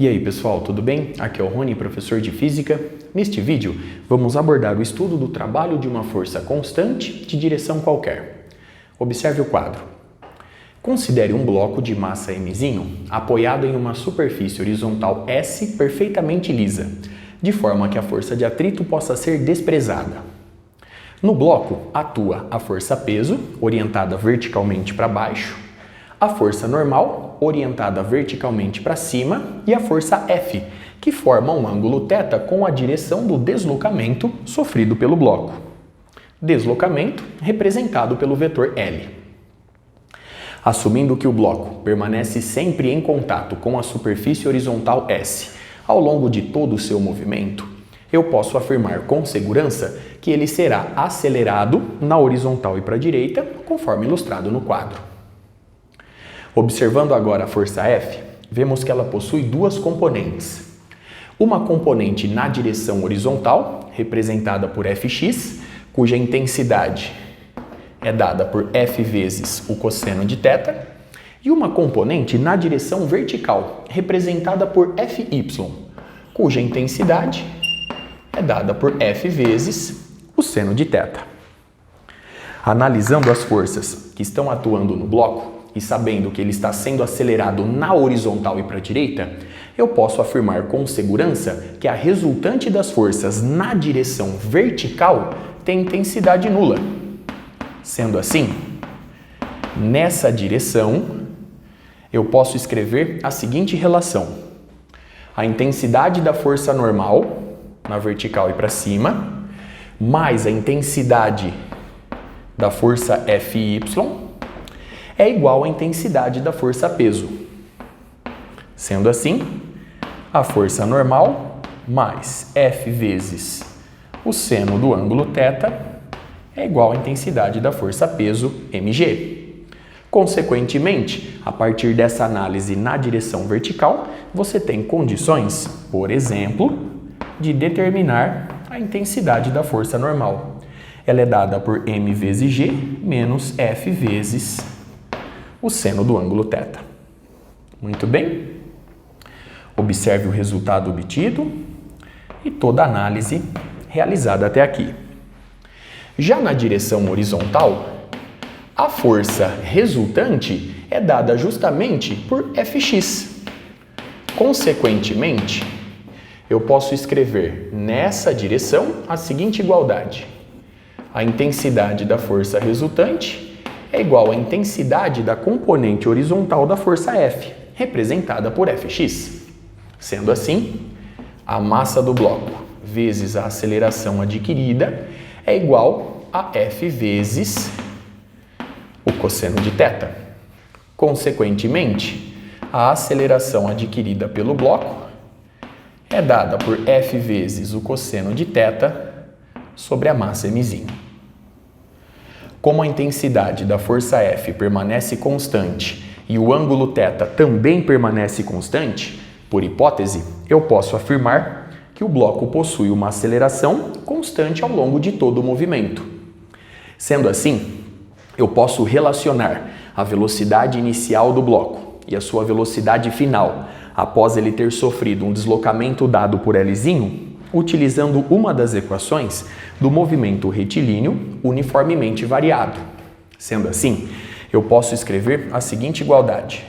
E aí pessoal, tudo bem? Aqui é o Rony, professor de Física. Neste vídeo, vamos abordar o estudo do trabalho de uma força constante de direção qualquer. Observe o quadro. Considere um bloco de massa mzinho apoiado em uma superfície horizontal S perfeitamente lisa, de forma que a força de atrito possa ser desprezada. No bloco atua a força peso, orientada verticalmente para baixo, a força normal, orientada verticalmente para cima, e a força F, que forma um ângulo θ com a direção do deslocamento sofrido pelo bloco. Deslocamento representado pelo vetor L. Assumindo que o bloco permanece sempre em contato com a superfície horizontal S ao longo de todo o seu movimento, eu posso afirmar com segurança que ele será acelerado na horizontal e para a direita, conforme ilustrado no quadro. Observando agora a força F, vemos que ela possui duas componentes. Uma componente na direção horizontal, representada por Fx, cuja intensidade é dada por F vezes o cosseno de θ, e uma componente na direção vertical, representada por Fy, cuja intensidade é dada por F vezes o seno de θ. Analisando as forças que estão atuando no bloco, e sabendo que ele está sendo acelerado na horizontal e para a direita, eu posso afirmar com segurança que a resultante das forças na direção vertical tem intensidade nula. Sendo assim, nessa direção, eu posso escrever a seguinte relação: a intensidade da força normal, na vertical e para cima, mais a intensidade da força Fy, é igual à intensidade da força peso. Sendo assim, a força normal mais F vezes o seno do ângulo θ é igual à intensidade da força peso mg. Consequentemente, a partir dessa análise na direção vertical, você tem condições, por exemplo, de determinar a intensidade da força normal. Ela é dada por m vezes g menos F vezes o seno do ângulo θ. Muito bem? Observe o resultado obtido e toda a análise realizada até aqui. Já na direção horizontal, a força resultante é dada justamente por Fx. Consequentemente, eu posso escrever nessa direção a seguinte igualdade: a intensidade da força resultante é igual à intensidade da componente horizontal da força F, representada por Fx. Sendo assim, a massa do bloco vezes a aceleração adquirida é igual a F vezes o cosseno de θ. Consequentemente, a aceleração adquirida pelo bloco é dada por F vezes o cosseno de θ sobre a massa mzinho. Como a intensidade da força F permanece constante e o ângulo θ também permanece constante, por hipótese, eu posso afirmar que o bloco possui uma aceleração constante ao longo de todo o movimento. Sendo assim, eu posso relacionar a velocidade inicial do bloco e a sua velocidade final, após ele ter sofrido um deslocamento dado por Lzinho, utilizando uma das equações do movimento retilíneo uniformemente variado. Sendo assim, eu posso escrever a seguinte igualdade: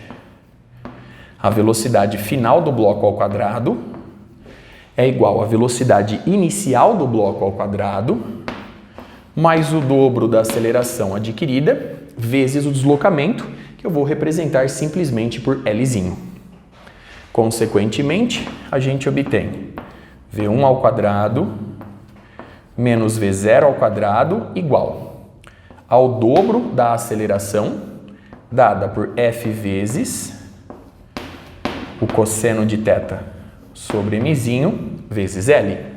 a velocidade final do bloco ao quadrado é igual à velocidade inicial do bloco ao quadrado mais o dobro da aceleração adquirida vezes o deslocamento, que eu vou representar simplesmente por Lzinho. Consequentemente, a gente obtém V1 ao quadrado menos V0 ao quadrado igual ao dobro da aceleração dada por F vezes o cosseno de θ sobre mzinho vezes L.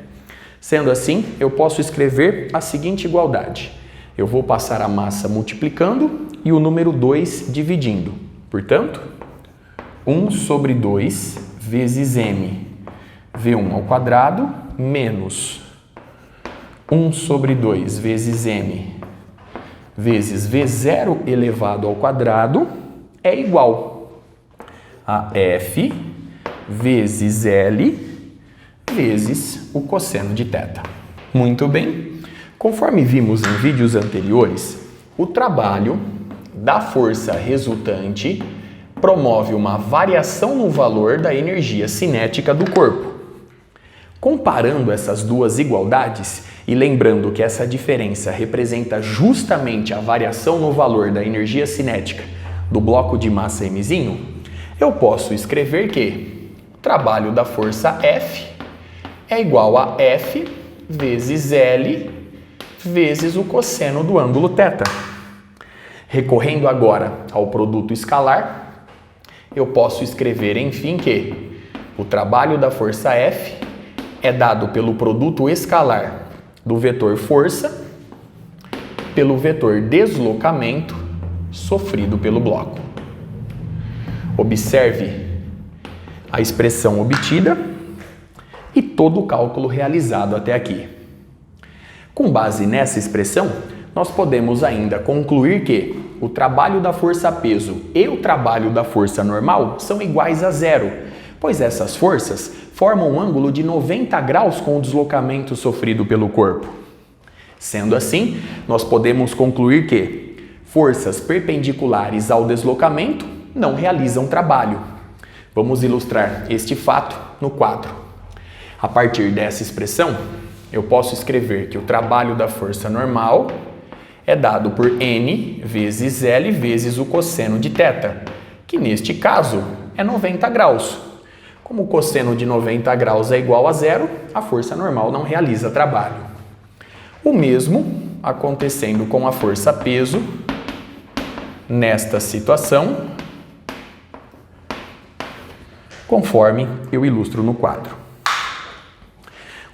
Sendo assim, eu posso escrever a seguinte igualdade: eu vou passar a massa multiplicando e o número 2 dividindo. Portanto, 1 sobre 2 vezes m V1 ao quadrado menos 1 sobre 2 vezes m vezes V0 elevado ao quadrado é igual a F vezes L vezes o cosseno de θ. Muito bem. Conforme vimos em vídeos anteriores, o trabalho da força resultante promove uma variação no valor da energia cinética do corpo. Comparando essas duas igualdades e lembrando que essa diferença representa justamente a variação no valor da energia cinética do bloco de massa Mzinho, eu posso escrever que o trabalho da força F é igual a F vezes L vezes o cosseno do ângulo θ. Recorrendo agora ao produto escalar, eu posso escrever, enfim, que o trabalho da força F é dado pelo produto escalar do vetor força pelo vetor deslocamento sofrido pelo bloco. Observe a expressão obtida e todo o cálculo realizado até aqui. Com base nessa expressão, nós podemos ainda concluir que o trabalho da força-peso e o trabalho da força normal são iguais a zero, pois essas forças formam um ângulo de 90 graus com o deslocamento sofrido pelo corpo. Sendo assim, nós podemos concluir que forças perpendiculares ao deslocamento não realizam trabalho. Vamos ilustrar este fato no quadro. A partir dessa expressão, eu posso escrever que o trabalho da força normal é dado por N vezes L vezes o cosseno de θ, que neste caso é 90 graus. Como o cosseno de 90 graus é igual a zero, a força normal não realiza trabalho. O mesmo acontecendo com a força-peso nesta situação, conforme eu ilustro no quadro.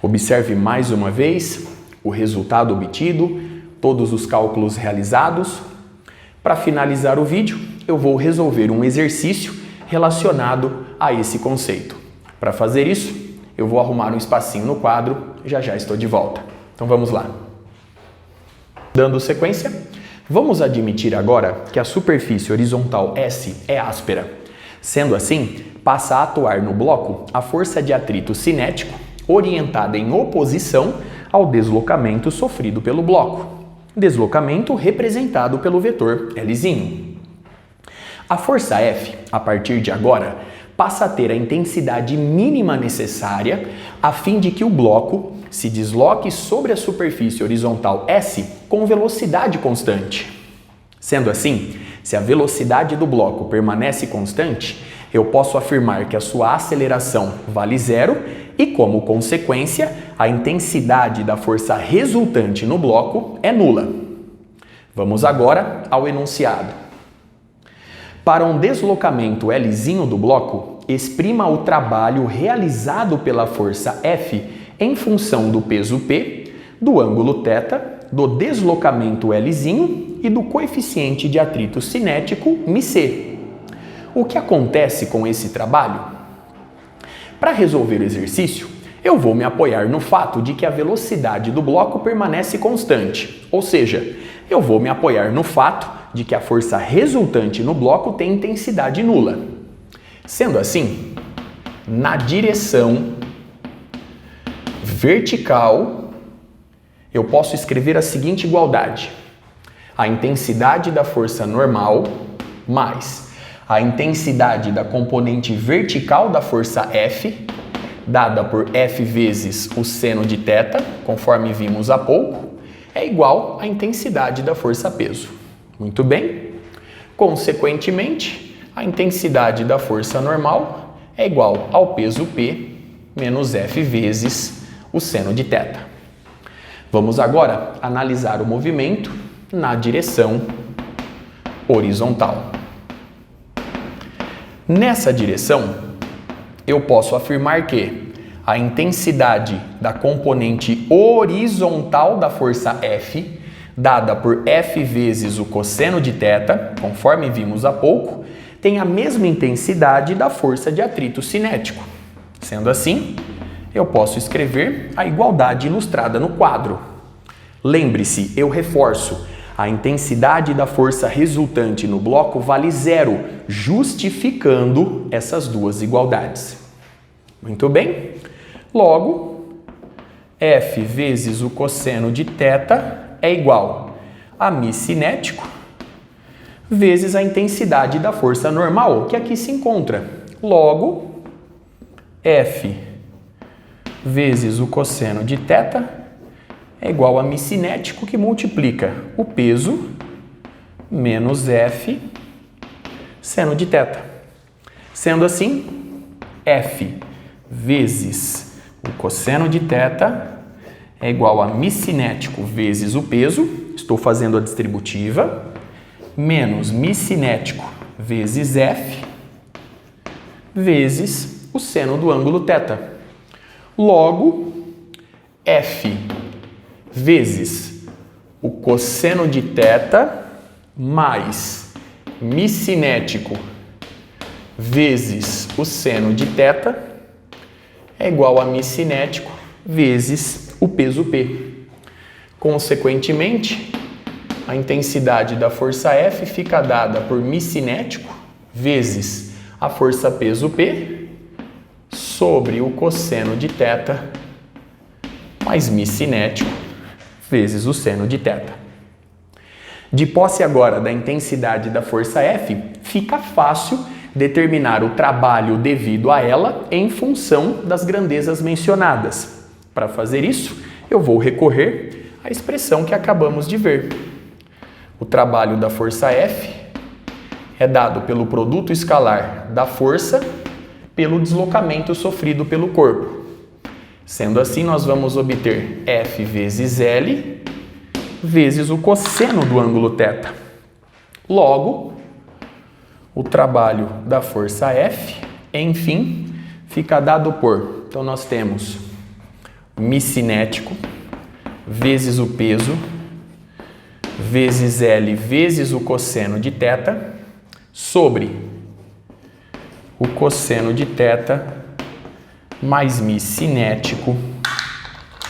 Observe mais uma vez o resultado obtido, todos os cálculos realizados. Para finalizar o vídeo, eu vou resolver um exercício relacionado a esse conceito. Para fazer isso, eu vou arrumar um espacinho no quadro, já estou de volta. Então vamos lá. Dando sequência, vamos admitir agora que a superfície horizontal S é áspera. Sendo assim, passa a atuar no bloco a força de atrito cinético orientada em oposição ao deslocamento sofrido pelo bloco. Deslocamento representado pelo vetor Lzinho. A força F, a partir de agora, passa a ter a intensidade mínima necessária a fim de que o bloco se desloque sobre a superfície horizontal S com velocidade constante. Sendo assim, se a velocidade do bloco permanece constante, eu posso afirmar que a sua aceleração vale zero e, como consequência, a intensidade da força resultante no bloco é nula. Vamos agora ao enunciado. Para um deslocamento Lzinho do bloco, exprima o trabalho realizado pela força F em função do peso P, do ângulo θ, do deslocamento Lzinho e do coeficiente de atrito cinético μc. O que acontece com esse trabalho? Para resolver o exercício, eu vou me apoiar no fato de que a velocidade do bloco permanece constante, ou seja, eu vou me apoiar no fato de que a força resultante no bloco tem intensidade nula. Sendo assim, na direção vertical, eu posso escrever a seguinte igualdade: a intensidade da força normal mais a intensidade da componente vertical da força F, dada por F vezes o seno de θ, conforme vimos há pouco, é igual à intensidade da força-peso. Muito bem. Consequentemente, a intensidade da força normal é igual ao peso P menos F vezes o seno de θ. Vamos agora analisar o movimento na direção horizontal. Nessa direção, eu posso afirmar que a intensidade da componente horizontal da força F, dada por F vezes o cosseno de θ, conforme vimos há pouco, tem a mesma intensidade da força de atrito cinético. Sendo assim, eu posso escrever a igualdade ilustrada no quadro. Lembre-se, eu reforço, a intensidade da força resultante no bloco vale zero, justificando essas duas igualdades. Muito bem. Logo, F vezes o cosseno de θ é igual a μ cinético vezes a intensidade da força normal, que aqui se encontra. Logo, F vezes o cosseno de θ é igual a μ cinético, que multiplica o peso menos F seno de θ. Sendo assim, F vezes o cosseno de θ é igual a μ cinético vezes o peso, estou fazendo a distributiva, menos μ cinético vezes F vezes o seno do ângulo θ. Logo, F vezes o cosseno de θ mais μ cinético vezes o seno de θ é igual a μ cinético vezes o peso P. Consequentemente, a intensidade da força F fica dada por μ cinético vezes a força peso P sobre o cosseno de θ mais μ cinético vezes o seno de θ. De posse agora da intensidade da força F, fica fácil determinar o trabalho devido a ela em função das grandezas mencionadas. Para fazer isso, eu vou recorrer à expressão que acabamos de ver. O trabalho da força F é dado pelo produto escalar da força pelo deslocamento sofrido pelo corpo. Sendo assim, nós vamos obter F vezes L vezes o cosseno do ângulo θ. Logo, o trabalho da força F, enfim, fica dado por... Então, nós temos μ cinético vezes o peso vezes L vezes o cosseno de θ sobre o cosseno de θ mais μ cinético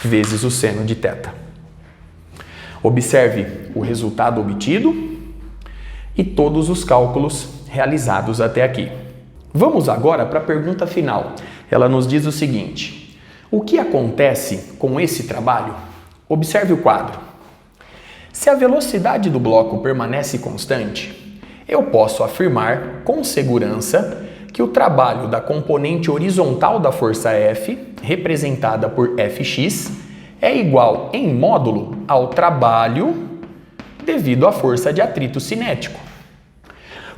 vezes o seno de θ. Observe o resultado obtido e todos os cálculos realizados até aqui. Vamos agora para a pergunta final. Ela nos diz o seguinte: o que acontece com esse trabalho? Observe o quadro. Se a velocidade do bloco permanece constante, eu posso afirmar com segurança que o trabalho da componente horizontal da força F, representada por Fx, é igual em módulo ao trabalho devido à força de atrito cinético.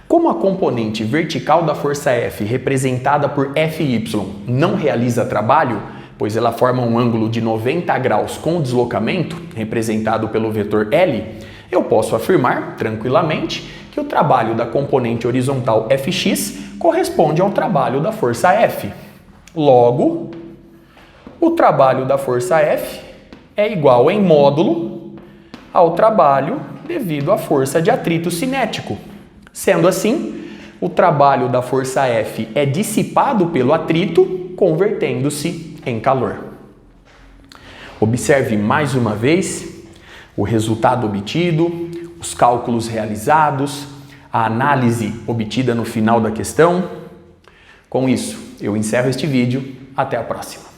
Como a componente vertical da força F, representada por Fy, não realiza trabalho, pois ela forma um ângulo de 90 graus com deslocamento, representado pelo vetor L, eu posso afirmar, tranquilamente, que o trabalho da componente horizontal Fx corresponde ao trabalho da força F. Logo, o trabalho da força F é igual em módulo ao trabalho devido à força de atrito cinético. Sendo assim, o trabalho da força F é dissipado pelo atrito, convertendo-se em calor. Observe mais uma vez o resultado obtido, os cálculos realizados, a análise obtida no final da questão. Com isso, eu encerro este vídeo. Até a próxima.